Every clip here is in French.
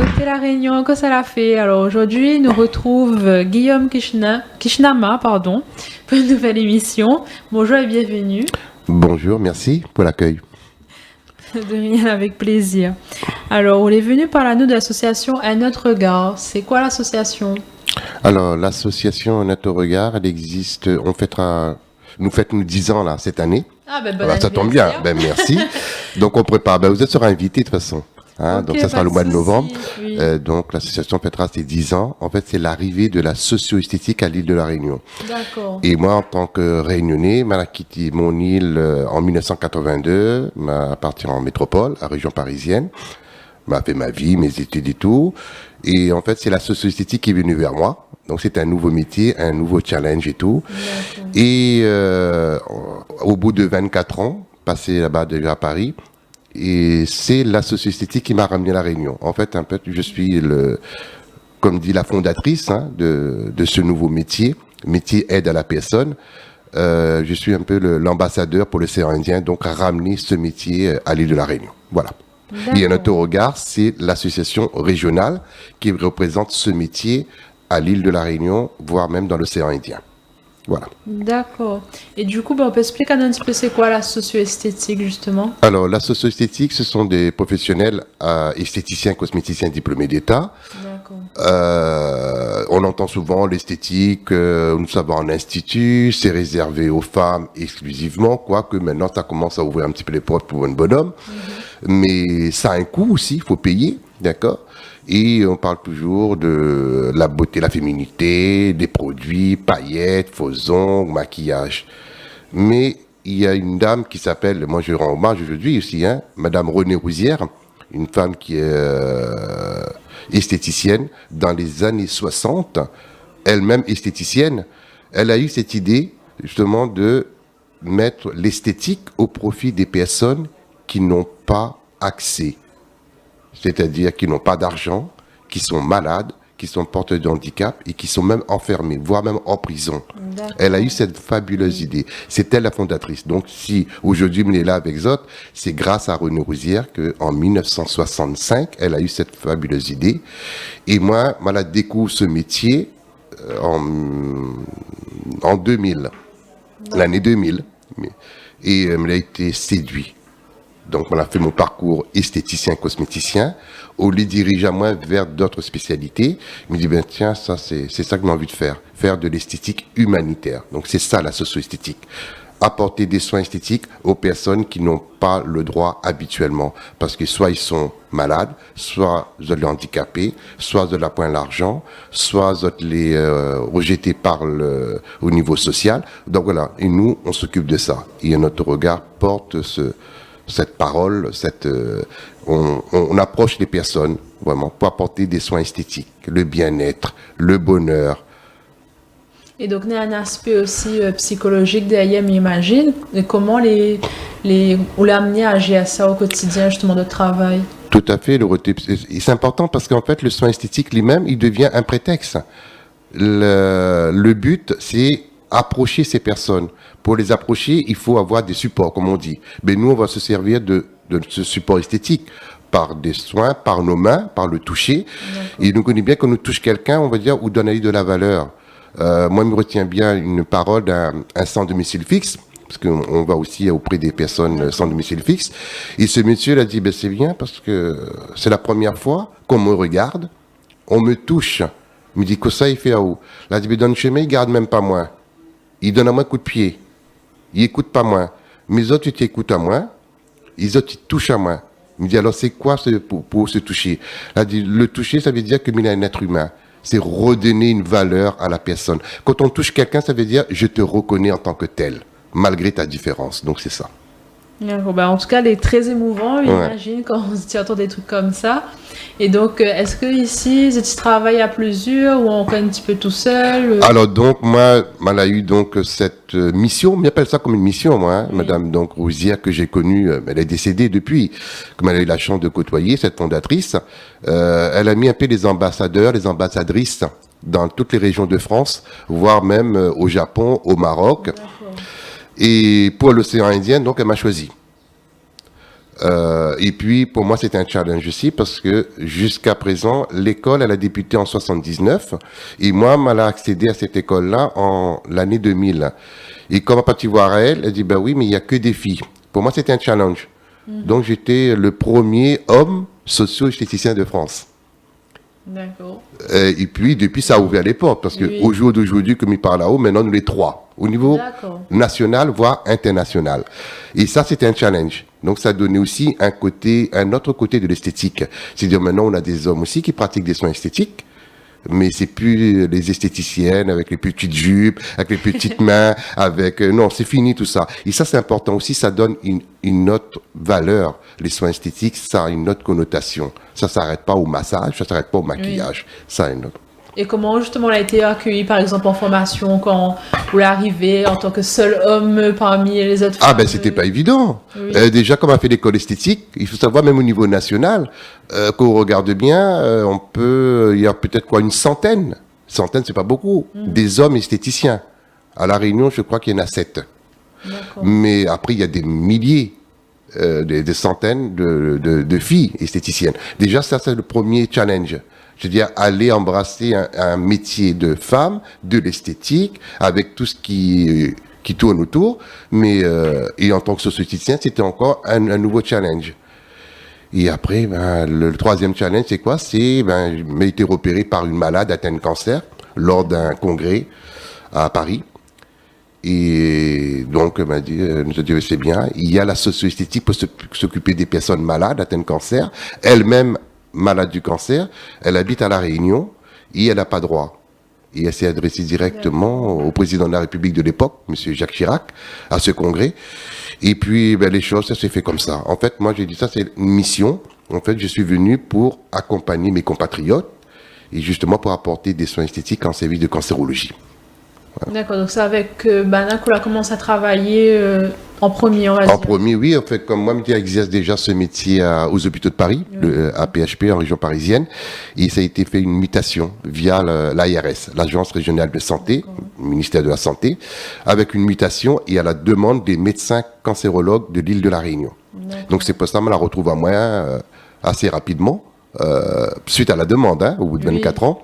Côté La Réunion, que ça l'a fait. Alors aujourd'hui, nous retrouve Guillaume Kishnama, pardon, pour une nouvelle émission. Bonjour et bienvenue. Bonjour, merci pour l'accueil. De rien, avec plaisir. Alors, on est venu parler à nous de l'association Un Autre Regard. C'est quoi l'association? Alors, l'association Notre Regard, elle existe, nous fêtons 10 ans là, cette année. Ah, ben bon Alors, ça tombe bien, ben merci. Donc, on prépare, vous êtes invité de toute façon. Hein, Ok, donc, ça sera pas le de mois de novembre. souci, oui. Donc, l'association fêtera ses 10 ans. En fait, c'est l'arrivée de la socio-esthétique à l'île de la Réunion. D'accord. Et moi, en tant que Réunionnais, j'ai quitté mon île en 1982, m'a parti en métropole, à région parisienne, m'a fait ma vie, mes études et tout. Et en fait, c'est la socio-esthétique qui est venue vers moi. Donc, c'est un nouveau métier, un nouveau challenge et tout. D'accord. Et au bout de 24 ans, passé là-bas déjà à Paris, et c'est la socio-esthétique qui m'a ramené à la Réunion. En fait, je suis comme dit la fondatrice de ce nouveau métier aide à la personne. Je suis un peu l'ambassadeur pour l'océan Indien, donc à ramener ce métier à l'île de la Réunion. Voilà. Et Un Autre Regard, c'est l'association régionale qui représente ce métier à l'île de la Réunion, voire même dans l'océan Indien. Voilà. D'accord. Et du coup, on peut expliquer un petit peu c'est quoi la socio-esthétique, justement? Alors, la socio-esthétique, ce sont des professionnels esthéticiens, cosméticiens diplômés d'État. D'accord. On entend souvent l'esthétique, nous savons en institut, c'est réservé aux femmes exclusivement, quoique maintenant ça commence à ouvrir un petit peu les portes pour un bonhomme. Mais ça a un coût aussi, il faut payer, d'accord? Et on parle toujours de la beauté, la féminité, des produits, paillettes, faux ongles, maquillage. Mais il y a une dame qui s'appelle, moi je rends hommage aujourd'hui aussi, Madame Renée Rouzière, une femme qui est esthéticienne dans les années 60, elle-même esthéticienne. Elle a eu cette idée justement de mettre l'esthétique au profit des personnes qui n'ont pas accès, c'est-à-dire qui n'ont pas d'argent, qui sont malades, qui sont porteurs de handicap et qui sont même enfermés, voire même en prison. D'accord. Elle a eu cette fabuleuse idée. C'est elle la fondatrice. Donc si aujourd'hui on est là avec Zot, c'est grâce à Renée Rouzière qu'en 1965, elle a eu cette fabuleuse idée. Et moi, je découvre ce métier en 2000, l'année 2000. Et elle a été séduit. Donc, on a fait mon parcours esthéticien, cosméticien, au lieu de diriger à moi vers d'autres spécialités. Je me dis, ben tiens, ça, c'est ça que j'ai envie de faire de l'esthétique humanitaire. Donc, c'est ça la socio-esthétique. Apporter des soins esthétiques aux personnes qui n'ont pas le droit habituellement. Parce que soit ils sont malades, soit ils sont handicapés, soit ils n'ont pas l'argent, soit ils les rejetés au niveau social. Donc voilà, et nous, on s'occupe de ça. Et notre regard porte cette parole, on approche les personnes vraiment pour apporter des soins esthétiques, le bien-être, le bonheur. Et donc, il y a un aspect aussi psychologique derrière, j'imagine. Et comment on les amener à agir à ça au quotidien, justement, de travail? Tout à fait, c'est important parce qu'en fait, le soin esthétique lui-même, il devient un prétexte. Le but, c'est approcher ces personnes. Pour les approcher, il faut avoir des supports, comme on dit. Mais nous, on va se servir de ce support esthétique par des soins, par nos mains, par le toucher. Et nous connaissons bien quand nous touche quelqu'un, on va dire, ou donner de la valeur. Moi, je me retiens bien une parole d'un sans domicile fixe, parce qu'on va aussi auprès des personnes sans domicile fixe. Et ce monsieur a dit, c'est bien parce que c'est la première fois qu'on me regarde, on me touche. Il me dit, que ça, il fait à où? Il a dit, dans le chemin, il garde même pas moi. Il donne à moi un coup de pied. Il écoute pas moi. Mais autres, ils t'écoutent à moi. Les autres, ils touchent à moi. Il me dit, alors c'est quoi pour se toucher? Il a dit, le toucher, ça veut dire que il est un être humain. C'est redonner une valeur à la personne. Quand on touche quelqu'un, ça veut dire, je te reconnais en tant que tel, malgré ta différence. Donc c'est ça. En tout cas, il est très émouvant, j'imagine, quand on se entend des trucs comme ça. Et donc, est-ce que ici, tu travailles à plusieurs ou on fait un petit peu tout seul? Alors donc, moi, j'ai eu donc cette mission, on appelle ça comme une mission, moi, Madame donc Rouzière que j'ai connue, elle est décédée depuis, comme elle a eu la chance de côtoyer cette fondatrice. Elle a mis un peu les ambassadeurs, les ambassadrices dans toutes les régions de France, voire même au Japon, au Maroc. D'accord. Et pour l'océan Indien, donc, elle m'a choisi. Et puis, pour moi, c'était un challenge aussi parce que jusqu'à présent, l'école, elle a débuté en 79 et moi, elle a accédé à cette école-là en l'année 2000. Et comme Paty Voirel, elle dit, ben oui, mais il n'y a que des filles. Pour moi, c'était un challenge. Donc, j'étais le premier homme socio-esthéticien de France. D'accord. Et puis, depuis, ça a ouvert les portes parce qu'au jour d'aujourd'hui, comme il parle là-haut, maintenant, nous les trois, au niveau national, voire international. Et ça, c'était un challenge. Donc, ça donnait aussi un autre côté de l'esthétique. C'est-à-dire, maintenant, on a des hommes aussi qui pratiquent des soins esthétiques, mais c'est plus les esthéticiennes avec les petites jupes, avec les petites mains, non, c'est fini tout ça. Et ça, c'est important aussi, ça donne une autre valeur. Les soins esthétiques, ça a une autre connotation. Ça s'arrête pas au massage, ça s'arrête pas au maquillage. Ça a une autre. Et comment justement elle a été accueillie, par exemple, en formation quand vous l'arrivez en tant que seul homme parmi les autres femmes? Ah ben c'était pas évident. Déjà, comme on a fait l'école esthétique, il faut savoir même au niveau national, qu'on regarde bien, il y a peut-être une centaine. Centaine, c'est pas beaucoup. Des hommes esthéticiens. À La Réunion, je crois qu'il y en a 7. Mais après, il y a des milliers. Des centaines de filles esthéticiennes. Déjà, ça, c'est le premier challenge. Je veux dire, aller embrasser un métier de femme, de l'esthétique, avec tout ce qui tourne autour. Mais, et en tant que socio-esthéticien, c'était encore un nouveau challenge. Et après, le troisième challenge, c'est quoi? C'est, j'ai été repéré par une malade atteinte de cancer lors d'un congrès à Paris. Et donc, elle m'a dit, nous a dit, c'est bien, il y a la socio-esthétique pour s'occuper des personnes malades, atteintes de cancer. Elle-même, malade du cancer, elle habite à La Réunion et elle n'a pas droit. Et elle s'est adressée directement au président de la République de l'époque, M. Jacques Chirac, à ce congrès. Et puis, les choses, ça s'est fait comme ça. En fait, moi, j'ai dit ça, c'est une mission. En fait, je suis venu pour accompagner mes compatriotes et justement pour apporter des soins esthétiques en service de cancérologie. Voilà. D'accord, donc c'est avec Bana qu'on a commencé à travailler en premier, on va dire. En premier, oui. En fait, comme moi, je exerce déjà ce métier aux hôpitaux de Paris, à PHP, en région parisienne. Et ça a été fait une mutation via l'ARS, l'Agence régionale de santé, le ministère de la Santé, avec une mutation et à la demande des médecins cancérologues de l'île de la Réunion. Donc c'est pour ça qu'on la retrouve à moi assez rapidement. Suite à la demande, au bout de 24 ans.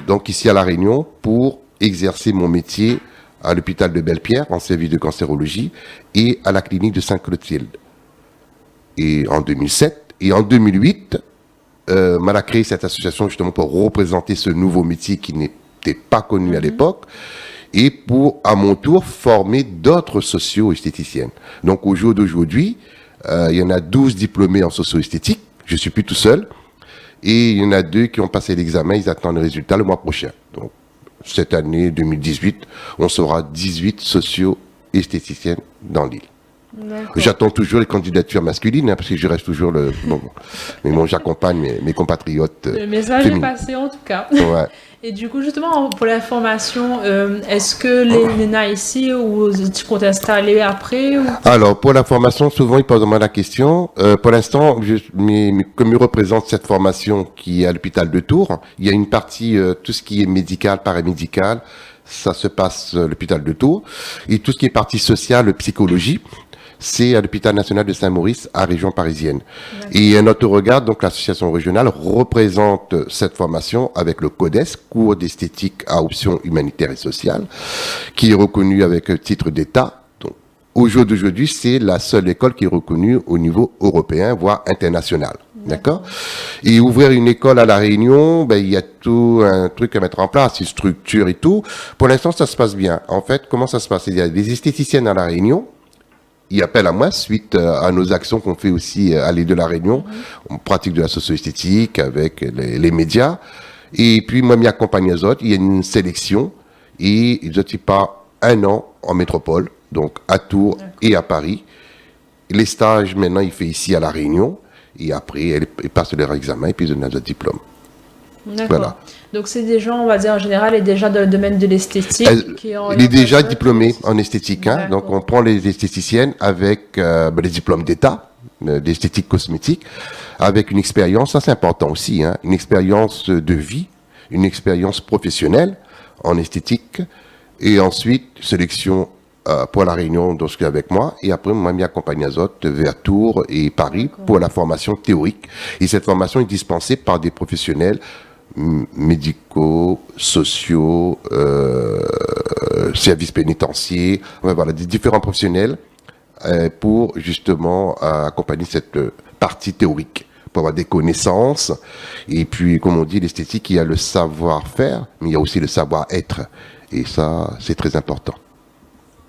Donc ici à La Réunion, pour exercer mon métier à l'hôpital de Belle-Pierre, en service de cancérologie, et à la clinique de Sainte-Clotilde. Et en 2007, et en 2008, on a créé cette association justement pour représenter ce nouveau métier qui n'était pas connu à l'époque, et pour, à mon tour, former d'autres socio-esthéticiennes. Donc au jour d'aujourd'hui, il y en a 12 diplômés en socio-esthétique. Je suis plus tout seul. Et il y en a 2 qui ont passé l'examen. Ils attendent le résultat le mois prochain. Donc, cette année 2018, on sera 18 socio-esthéticiennes dans l'île. J'attends toujours les candidatures masculines, parce que je reste toujours mais bon, j'accompagne mes compatriotes. Le message est passé en tout cas. Ouais. Et du coup, justement, pour la formation, est-ce que les NENA ici, ou tu comptes installer après Alors, pour la formation, souvent, ils posent moi la question. Pour l'instant, comme je représente cette formation qui est à l'hôpital de Tours, il y a une partie, tout ce qui est médical, paramédical, ça se passe à l'hôpital de Tours. Et tout ce qui est partie sociale, psychologie, c'est à l'hôpital national de Saint-Maurice, à région parisienne. Et un autre regard, donc l'association régionale représente cette formation avec le CODES, cours d'esthétique à option humanitaire et sociale, qui est reconnu avec titre d'État. Donc, au jour d'aujourd'hui, c'est la seule école qui est reconnue au niveau européen, voire international. D'accord. Et ouvrir une école à La Réunion, il y a tout un truc à mettre en place, une structure et tout. Pour l'instant, ça se passe bien. En fait, comment ça se passe? Il y a des esthéticiennes à La Réunion. Ils appellent à moi suite à nos actions qu'on fait aussi à l'île de la Réunion. On pratique de la socio-esthétique avec les médias. Et puis, moi, m'accompagne les autres. Il y a une sélection. Et ils occupent pas 1 an en métropole, donc à Tours et à Paris. Les stages, maintenant, il fait ici à La Réunion. Et après, ils passent leur examen et puis ils ont notre diplôme. D'accord. Voilà. Donc, c'est des gens, on va dire, en général, et déjà dans le domaine de l'esthétique. Il est déjà diplômé en esthétique. Donc, on prend les esthéticiennes avec les diplômes d'État, d'esthétique cosmétique, avec une expérience, ça c'est important aussi, une expérience de vie, une expérience professionnelle en esthétique, et ensuite, sélection pour la Réunion, donc avec moi, et après, on m'a mis accompagné à Zot vers Tours et Paris pour la formation théorique. Et cette formation est dispensée par des professionnels médicaux, sociaux, services pénitentiaires, voilà, des différents professionnels pour justement accompagner cette partie théorique, pour avoir des connaissances. Et puis, comme on dit, l'esthétique, il y a le savoir-faire, mais il y a aussi le savoir-être. Et ça, c'est très important.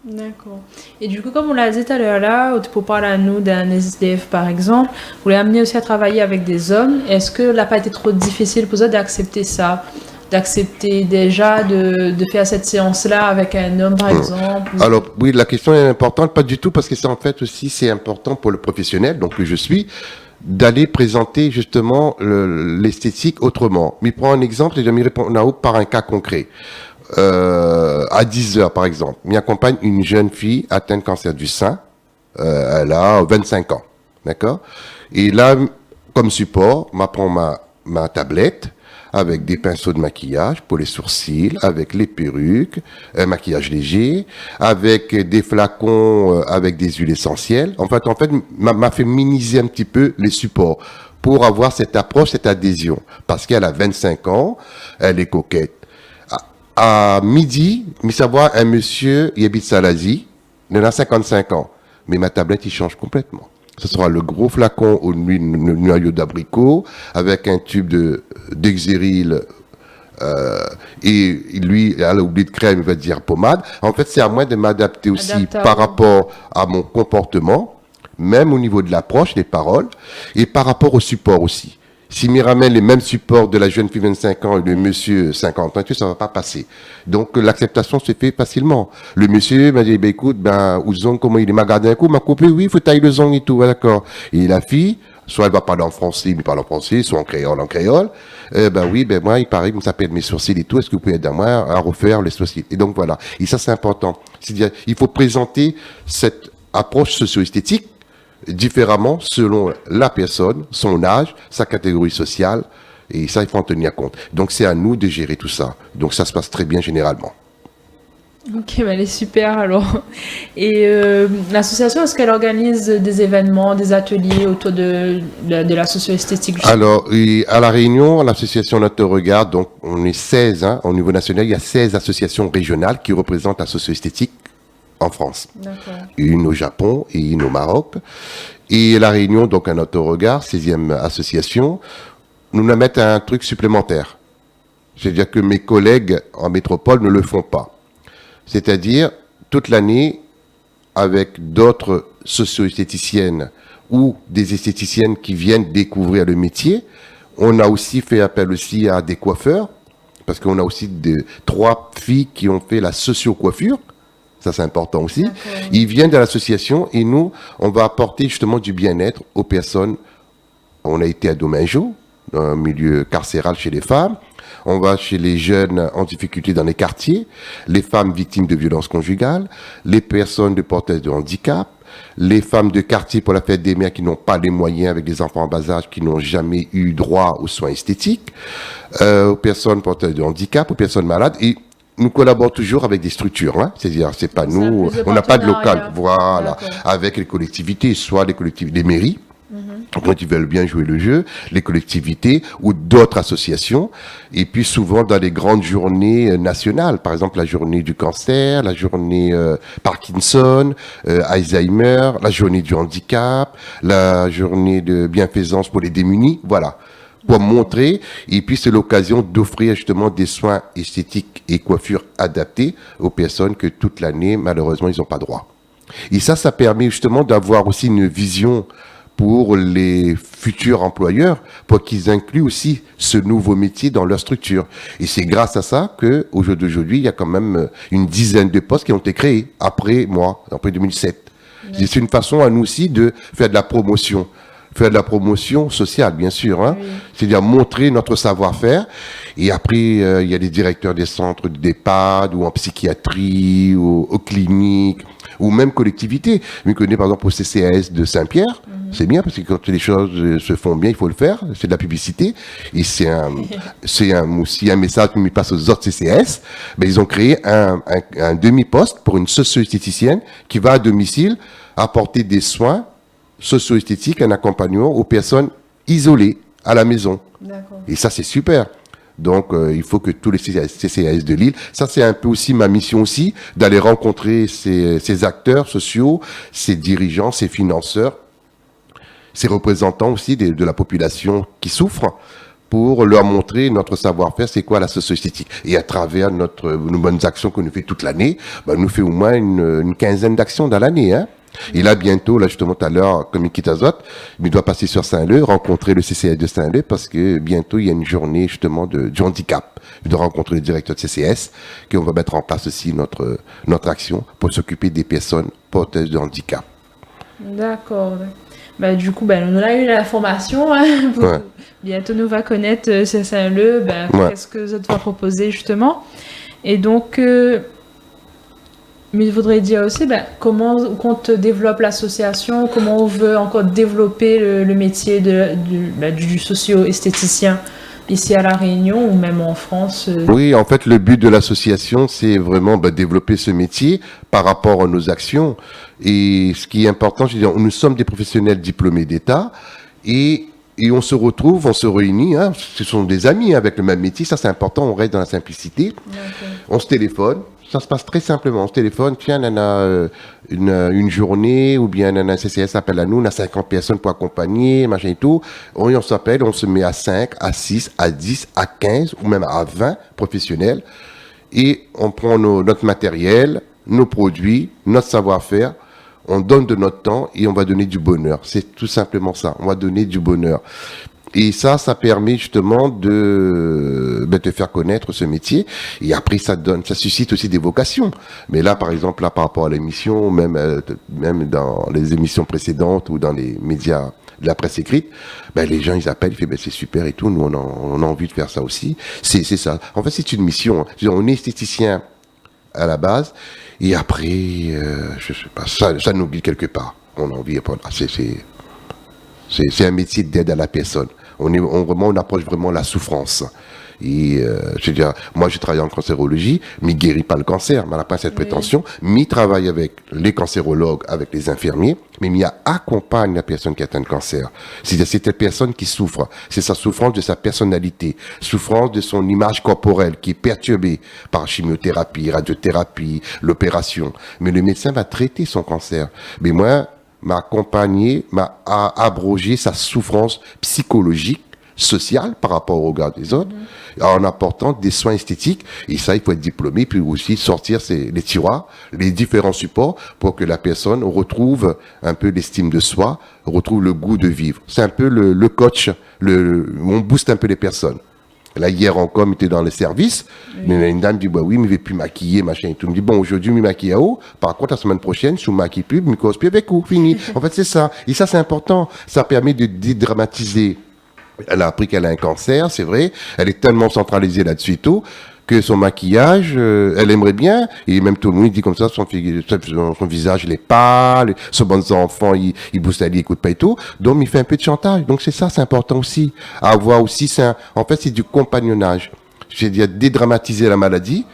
D'accord. Et du coup, comme on l'a dit tout à l'heure là, pour parler à nous d'un SDF par exemple, vous l'avez amené aussi à travailler avec des hommes. Est-ce que là n'a pas été trop difficile pour eux d'accepter ça? D'accepter déjà de faire cette séance-là avec un homme par exemple? Alors oui, la question est importante, pas du tout, parce que c'est en fait aussi, c'est important pour le professionnel, donc que je suis, d'aller présenter justement l'esthétique autrement. Mais prends un exemple et je vais répondre par un cas concret. À 10 heures, par exemple, m'y accompagne une jeune fille atteinte de cancer du sein. Elle a 25 ans. D'accord? Et là, comme support, m'apprend ma tablette avec des pinceaux de maquillage pour les sourcils, avec les perruques, un maquillage léger, avec des flacons avec des huiles essentielles. En fait, m'a fait minimiser un petit peu les supports pour avoir cette approche, cette adhésion. Parce qu'elle a 25 ans, elle est coquette. À midi, mais savoir un monsieur, il habite Salazie, il a 55 ans. Mais ma tablette, il change complètement. Ce sera le gros flacon au noyau d'abricot, avec un tube d'Exéril, et lui, elle a oublié de crème, il va dire pommade. En fait, c'est à moi de m'adapter aussi par rapport à mon comportement, même au niveau de l'approche, des paroles, et par rapport au support aussi. S'il me ramène les mêmes supports de la jeune fille 25 ans et de monsieur 50 ans, ça va pas passer. Donc, l'acceptation se fait facilement. Le monsieur m'a dit, écoute, Ouzon, comment il m'a gardé un coup, m'a couplé, oui, il faut tailler le zong et tout, d'accord. Et la fille, soit elle va parler en français, mais parle en français, soit en créole. Moi, il paraît, ça s'appelle mes sourcils et tout, est-ce que vous pouvez aider moi à refaire les sourcils? Et donc, voilà. Et ça, c'est important. C'est-à-dire, il faut présenter cette approche socio-esthétique différemment selon la personne, son âge, sa catégorie sociale, et ça, il faut en tenir compte. Donc, c'est à nous de gérer tout ça. Donc, ça se passe très bien généralement. Ok, elle est super alors. Et l'association, est-ce qu'elle organise des événements, des ateliers autour de la socio-esthétique? Alors, à La Réunion, l'association Notre Regard, donc on est 16, au niveau national, il y a 16 associations régionales qui représentent la socio-esthétique en France. Une au Japon et une au Maroc. Et La Réunion, donc à Notre Regard, 16e association, nous nous mettent un truc supplémentaire. C'est-à-dire que mes collègues en métropole ne le font pas. C'est-à-dire, toute l'année, avec d'autres socio-esthéticiennes ou des esthéticiennes qui viennent découvrir le métier, on a aussi fait appel aussi à des coiffeurs, parce qu'on a aussi 3 filles qui ont fait la socio-coiffure. Ça, c'est important aussi. Ils viennent de l'association et nous, on va apporter justement du bien-être aux personnes. On a été à Domingo, dans un milieu carcéral chez les femmes. On va chez les jeunes en difficulté dans les quartiers, les femmes victimes de violences conjugales, les personnes de porteuses de handicap, les femmes de quartier pour la fête des mères qui n'ont pas les moyens avec des enfants en bas âge, qui n'ont jamais eu droit aux soins esthétiques, aux personnes porteuses de handicap, aux personnes malades. Et nous collaborons toujours avec des structures, c'est-à-dire c'est pas nous, on n'a pas de local, voilà, avec les collectivités, soit les collectivités, les mairies, quand ils veulent bien jouer le jeu, les collectivités ou d'autres associations, et puis souvent dans les grandes journées nationales, par exemple la journée du cancer, la journée Parkinson, Alzheimer, la journée du handicap, la journée de bienfaisance pour les démunis, voilà. Pour montrer, et puis c'est l'occasion d'offrir justement des soins esthétiques et coiffures adaptés aux personnes que toute l'année, malheureusement, ils n'ont pas droit. Et ça permet justement d'avoir aussi une vision pour les futurs employeurs, pour qu'ils incluent aussi ce nouveau métier dans leur structure. Et c'est grâce à ça qu'au jour d'aujourd'hui, il y a quand même une dizaine de postes qui ont été créés après 2007. C'est une façon à nous aussi de faire de la promotion. Faire de la promotion sociale, bien sûr, c'est-à-dire montrer notre savoir-faire. Et après, il y a des directeurs des centres d'EHPAD ou en psychiatrie ou aux cliniques ou même collectivités. Je connais par exemple au CCAS de Saint-Pierre, C'est bien parce que quand les choses se font bien, il faut le faire. C'est de la publicité. Et c'est aussi un message qui me passe aux autres CCS. Ben, ils ont créé un demi-poste pour une socio-esthéticienne qui va à domicile apporter des soins socio-esthétiques, un accompagnement aux personnes isolées à la maison. D'accord. Et ça, c'est super. Donc, il faut que tous les CCAS de Lille, ça c'est un peu aussi ma mission aussi, d'aller rencontrer ces acteurs sociaux, ces dirigeants, ces financeurs, ces représentants aussi de la population qui souffre, pour leur montrer notre savoir-faire, c'est quoi la socio-esthétique. Et à travers nos bonnes actions que nous fait toute l'année, ben, nous fait au moins une quinzaine d'actions dans l'année, hein. Et là, bientôt, là, justement, tout à l'heure, comme il quitte Azote, il doit passer sur Saint-Leu, rencontrer le CCS de Saint-Leu, parce que bientôt, il y a une journée, justement, du handicap. Il doit rencontrer le directeur de CCS, qu'on va mettre en place aussi notre action pour s'occuper des personnes porteuses de handicap. D'accord. Bah, du coup, bah, on a eu l'information. Hein, Ouais. Bientôt, nous va connaître Saint-Leu, bah, Ouais. qu'est-ce que ça va proposer, justement. Et donc... mais je voudrais dire aussi comment on compte développer l'association, comment on veut encore développer le métier du socio-esthéticien ici à La Réunion ou même en France. Oui, en fait, le but de l'association, c'est vraiment développer ce métier par rapport à nos actions. Et ce qui est important, je veux dire, nous sommes des professionnels diplômés d'État et on se retrouve, on se réunit, hein, ce sont des amis avec le même métier, ça c'est important, on reste dans la simplicité. Okay. On se téléphone. Ça se passe très simplement. On se téléphone, tiens, on a une journée, ou bien on a un CCS appelle à nous, on a 50 personnes pour accompagner, machin et tout. On s'appelle, on se met à 5, à 6, à 10, à 15, ou même à 20 professionnels. Et on prend notre matériel, nos produits, notre savoir-faire, on donne de notre temps et on va donner du bonheur. C'est tout simplement ça. On va donner du bonheur. Et ça permet justement de faire connaître ce métier. Et après, ça suscite aussi des vocations. Mais là, par exemple, par rapport à l'émission, même dans les émissions précédentes ou dans les médias de la presse écrite, les gens, ils appellent, ils font, c'est super et tout, nous, on a envie de faire ça aussi. C'est ça. En fait, c'est une mission. On est esthéticien à la base. Et après, je sais pas, ça nous guide quelque part. On a envie, c'est un métier d'aide à la personne. On approche vraiment la souffrance. Et je veux dire, moi je travaille en cancérologie, mais guérit pas le cancer, mais n'a pas cette prétention. Mais travaille avec les cancérologues, avec les infirmiers, mais accompagne la personne qui atteint le cancer. C'est cette personne qui souffre. C'est sa souffrance de sa personnalité, souffrance de son image corporelle qui est perturbée par chimiothérapie, radiothérapie, l'opération. Mais le médecin va traiter son cancer. Mais moi, m'a accompagné, m'a abrogé sa souffrance psychologique, sociale par rapport au regard des autres, en apportant des soins esthétiques. Et ça, il faut être diplômé, puis aussi sortir les tiroirs, les différents supports pour que la personne retrouve un peu l'estime de soi, retrouve le goût de vivre. C'est un peu le coach, on booste un peu les personnes. Là, hier encore, on était dans le service. Une dame dit, oui, mais je ne vais plus maquiller, machin et tout. Je me dit, bon, aujourd'hui, je me maquille à haut. Par contre, la semaine prochaine, je ne maquille plus, je me cause plus avec vous, fini. En fait, c'est ça. Et ça, c'est important. Ça permet de dédramatiser. Elle a appris qu'elle a un cancer, c'est vrai. Elle est tellement centralisée là-dessus et tout, que son maquillage, elle aimerait bien, et même tout le monde dit comme ça, son visage, il est pâle, ses bons enfants, il bouge il écoute pas et tout, donc il fait un peu de chantage. Donc c'est ça, c'est important aussi, à avoir aussi, en fait c'est du compagnonnage. C'est-à-dire dédramatiser la maladie,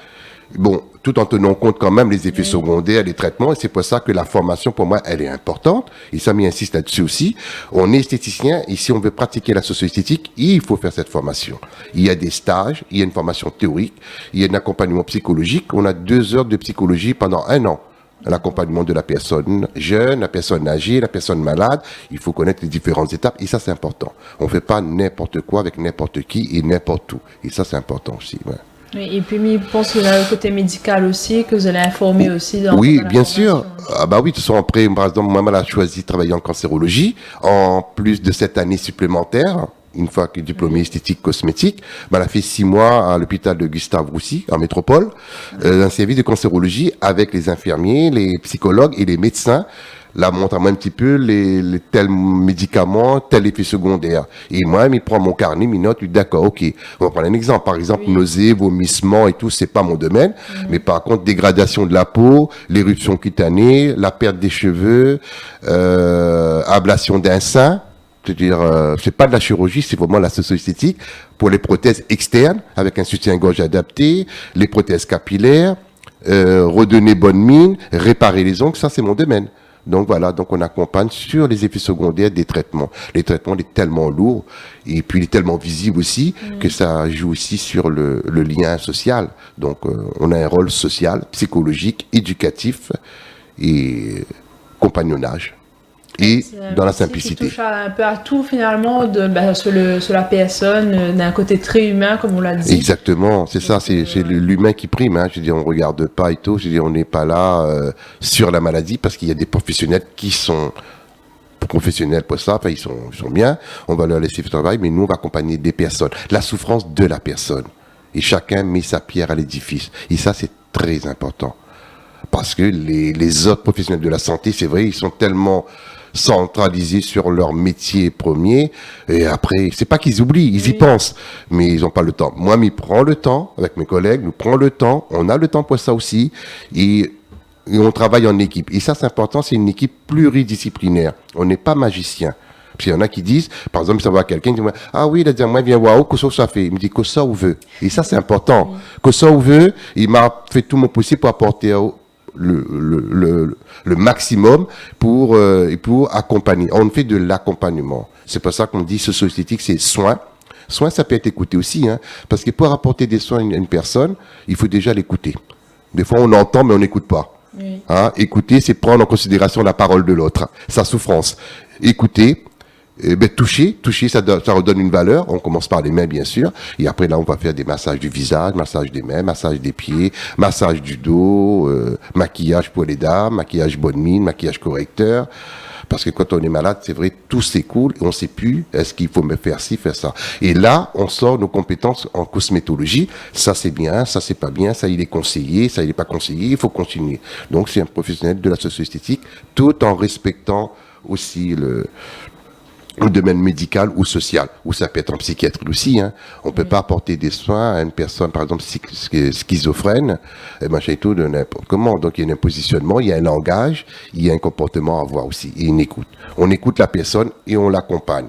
bon, tout en tenant compte quand même les effets secondaires, les traitements, et c'est pour ça que la formation, pour moi, elle est importante, et ça m'y insiste là-dessus aussi. On est esthéticien, et si on veut pratiquer la socio-esthétique, il faut faire cette formation. Il y a des stages, il y a une formation théorique, il y a un accompagnement psychologique, on a 2 heures de psychologie pendant 1 an. L'accompagnement de la personne jeune, la personne âgée, la personne malade, il faut connaître les différentes étapes, et ça c'est important. On ne fait pas n'importe quoi avec n'importe qui et n'importe où, et ça c'est important aussi, ouais. Et puis, je pense que dans le côté médical aussi, que vous allez informer aussi. Oui, bien sûr. Ah oui, de toute façon, après, par exemple, moi, elle a choisi de travailler en cancérologie, en plus de cette année supplémentaire, une fois que diplômée esthétique cosmétique, elle a fait 6 mois à l'hôpital de Gustave Roussy, en métropole, un service de cancérologie avec les infirmiers, les psychologues et les médecins. Là, montre-moi un petit peu les tels médicaments, tel effet secondaire. Et moi, il prend mon carnet, il note, d'accord, ok. On va prendre un exemple. Par exemple, nausées, vomissements et tout, c'est pas mon domaine. Mais par contre, dégradation de la peau, l'éruption cutanée, la perte des cheveux, ablation d'un sein. C'est-à-dire, c'est pas de la chirurgie, c'est vraiment la socio-esthétique pour les prothèses externes avec un soutien-gorge adapté, les prothèses capillaires, redonner bonne mine, réparer les ongles, ça c'est mon domaine. Donc voilà, donc on accompagne sur les effets secondaires des traitements. Les traitements, il est tellement lourd et puis il est tellement visible aussi que ça joue aussi sur le lien social. Donc on a un rôle social, psychologique, éducatif et compagnonnage. Et dans la simplicité. Qui touche un peu à tout finalement, sur la personne, d'un côté très humain, comme on l'a dit. Exactement, c'est ça, c'est l'humain qui prime. Hein. Je veux dire, on regarde pas et tout. Je veux dire, on n'est pas là sur la maladie parce qu'il y a des professionnels qui sont professionnels pour ça. Enfin, ils sont bien. On va leur laisser faire le travail, mais nous, on va accompagner des personnes. La souffrance de la personne. Et chacun met sa pierre à l'édifice. Et ça, c'est très important. Parce que les autres professionnels de la santé, c'est vrai, ils sont tellement centralisés sur leur métier premier, et après, c'est pas qu'ils oublient, ils y pensent, mais ils n'ont pas le temps. Moi, m'y prends le temps, avec mes collègues, nous prenons le temps, on a le temps pour ça aussi, et on travaille en équipe. Et ça, c'est important, c'est une équipe pluridisciplinaire. On n'est pas magicien. Puis il y en a qui disent, par exemple, ça va quelqu'un qui dit, ah oui, il a dit, moi, viens voir, que ça fait. Il me dit, que ça ou veut. Et ça, c'est important. Que ça ou veut, il m'a fait tout mon possible pour apporter le maximum pour accompagner. On fait de l'accompagnement. C'est pour ça qu'on dit socio-esthétique, c'est soin. Soin, ça peut être écouté aussi, hein, parce que pour apporter des soins à une personne, il faut déjà l'écouter. Des fois, on entend, mais on n'écoute pas. Oui. Hein, écouter, c'est prendre en considération la parole de l'autre, sa souffrance. Écouter, toucher, ça redonne une valeur. On commence par les mains, bien sûr. Et après, là, on va faire des massages du visage, massage des mains, massage des pieds, massage du dos, maquillage pour les dames, maquillage bonne mine, maquillage correcteur. Parce que quand on est malade, c'est vrai, tout s'écoule et on ne sait plus est-ce qu'il faut me faire ci, faire ça. Et là, on sort nos compétences en cosmétologie. Ça, c'est bien, ça, c'est pas bien, ça, il est conseillé, ça, il n'est pas conseillé, il faut continuer. Donc, c'est un professionnel de la socio-esthétique, tout en respectant aussi le domaine médical ou social, ou ça peut être en psychiatrie aussi. Hein. On peut pas apporter des soins à une personne, par exemple, schizophrène, machin tout, de n'importe comment. Donc, il y a un positionnement, il y a un langage, il y a un comportement à avoir aussi, et une écoute. On écoute la personne et on l'accompagne.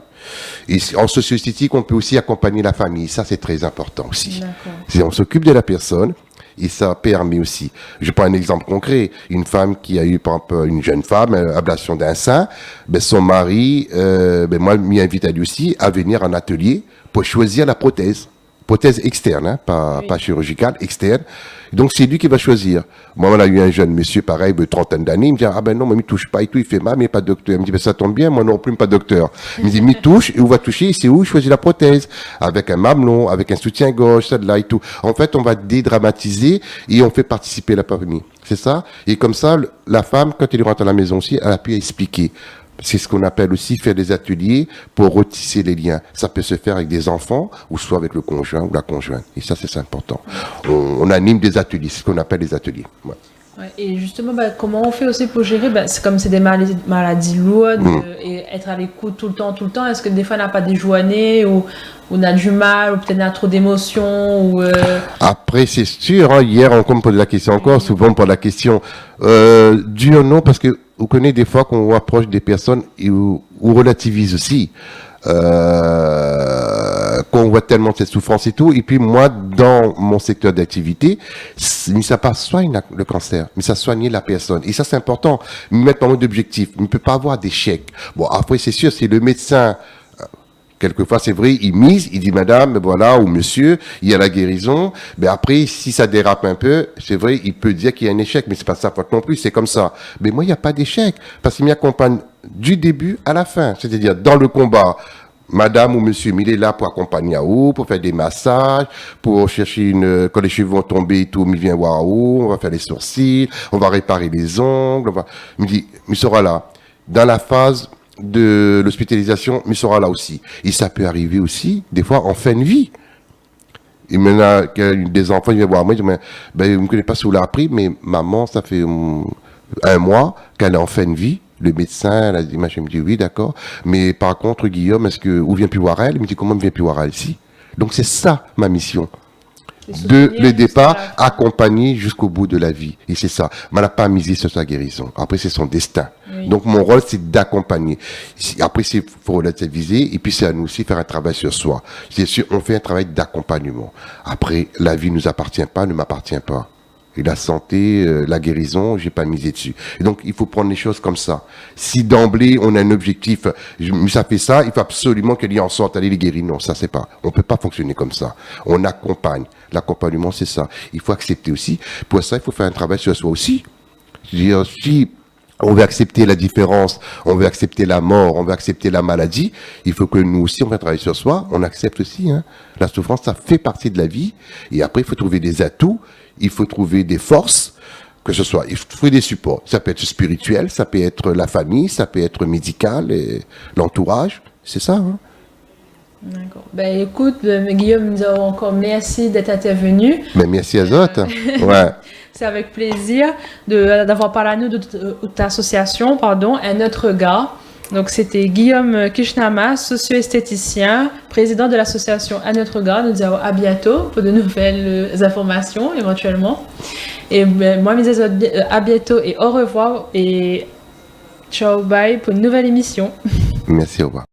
Et en socio-esthétique, on peut aussi accompagner la famille. Ça, c'est très important aussi. On s'occupe de la personne, et ça permet aussi. Je prends un exemple concret. Une femme qui a eu, par exemple, une jeune femme, ablation d'un sein, son mari, moi, m'y invite à lui aussi à venir en atelier pour choisir la prothèse. Prothèse externe, hein, pas chirurgicale, externe. Donc, c'est lui qui va choisir. Moi, on a eu un jeune monsieur, pareil, de trentaine d'années, il me dit, ah ben non, mais il touche pas et tout, il fait mal, mais pas docteur. Il me dit, ben ça tombe bien, moi non plus, pas docteur. Il me dit, mais touche, et où va toucher, c'est où il choisit la prothèse. Avec un mamelon, avec un soutien-gorge, ça de là et tout. En fait, on va dédramatiser et on fait participer la famille. C'est ça. Et comme ça, la femme, quand elle rentre à la maison aussi, elle a pu expliquer. C'est ce qu'on appelle aussi faire des ateliers pour retisser les liens. Ça peut se faire avec des enfants ou soit avec le conjoint ou la conjointe. Et ça, c'est important. On anime des ateliers, c'est ce qu'on appelle des ateliers. Ouais. Ouais, et justement, comment on fait aussi pour gérer c'est comme c'est des maladies lourdes et être à l'écoute tout le temps. Est-ce que des fois, on n'a pas des journées où on a du mal ou peut-être on a trop d'émotions ou Après, c'est sûr, hein, hier, on me pose la question encore, souvent on me pose la question. Dur, non, parce que vous connaissez des fois qu'on approche des personnes et on relativise aussi. Qu'on voit tellement cette souffrance et tout. Et puis moi, dans mon secteur d'activité, ça pas soigne le cancer, mais ça soigne la personne. Et ça, c'est important. Mettre en mode objectif. Il ne peut pas avoir d'échec. Bon, après, c'est sûr, c'est le médecin. Quelquefois, c'est vrai, il mise, il dit madame, voilà, ou monsieur, il y a la guérison. Mais après, si ça dérape un peu, c'est vrai, il peut dire qu'il y a un échec, mais c'est pas sa faute non plus, c'est comme ça. Mais moi, il n'y a pas d'échec, parce qu'il m'y accompagne du début à la fin. C'est-à-dire, dans le combat, madame ou monsieur, il est là pour accompagner à où, pour faire des massages, pour chercher quand les cheveux vont tomber et tout, il vient voir où, on va faire les sourcils, on va réparer les ongles, il me dit, il sera là. Dans la phase de l'hospitalisation, mais sera là aussi. Et ça peut arriver aussi, des fois, en fin de vie. Et maintenant, des enfants, ils viennent voir moi, ils disent, vous ne me connaissez pas si vous l'avez appris, mais maman, ça fait un mois qu'elle est en fin de vie, Le médecin, là, je me dis oui, d'accord. Mais par contre, Guillaume, où vient Puwarel? Il me dit comment vient Puwarel ici? Donc c'est ça ma mission. De le départ, accompagner jusqu'au bout de la vie. Et c'est ça. Mais on n'a pas misé sur sa guérison. Après, c'est son destin. Oui. Donc, mon rôle, c'est d'accompagner. Après, il faut relativiser. Et puis, c'est à nous aussi faire un travail sur soi. C'est sûr, on fait un travail d'accompagnement. Après, la vie ne nous appartient pas, ne m'appartient pas. Et la santé, la guérison, j'ai pas misé dessus. Et donc, il faut prendre les choses comme ça. Si d'emblée, on a un objectif, ça fait ça, il faut absolument qu'elle y en sorte, allez les guérir. Non, ça c'est pas. On peut pas fonctionner comme ça. On accompagne. L'accompagnement, c'est ça. Il faut accepter aussi. Pour ça, il faut faire un travail sur soi aussi. Je veux dire, si on veut accepter la différence, on veut accepter la mort, on veut accepter la maladie, il faut que nous aussi, on va travailler sur soi, on accepte aussi. Hein. La souffrance, ça fait partie de la vie. Et après, il faut trouver des atouts, il faut trouver des forces, que ce soit, il faut trouver des supports. Ça peut être spirituel, ça peut être la famille, ça peut être médical, et l'entourage. C'est ça. Hein. D'accord. Ben écoute, Guillaume, nous avons encore merci d'être intervenu. Ben, merci à autres. Ouais. C'est avec plaisir d'avoir parlé à nous de ta association, Un Autre Regard. Donc, c'était Guillaume Kishnama, socio-esthéticien, président de l'association Un Autre Regard. Nous disons à bientôt pour de nouvelles informations, éventuellement. Et ben, moi, je vous dis à bientôt et au revoir. Et ciao, bye pour une nouvelle émission. Merci, au revoir.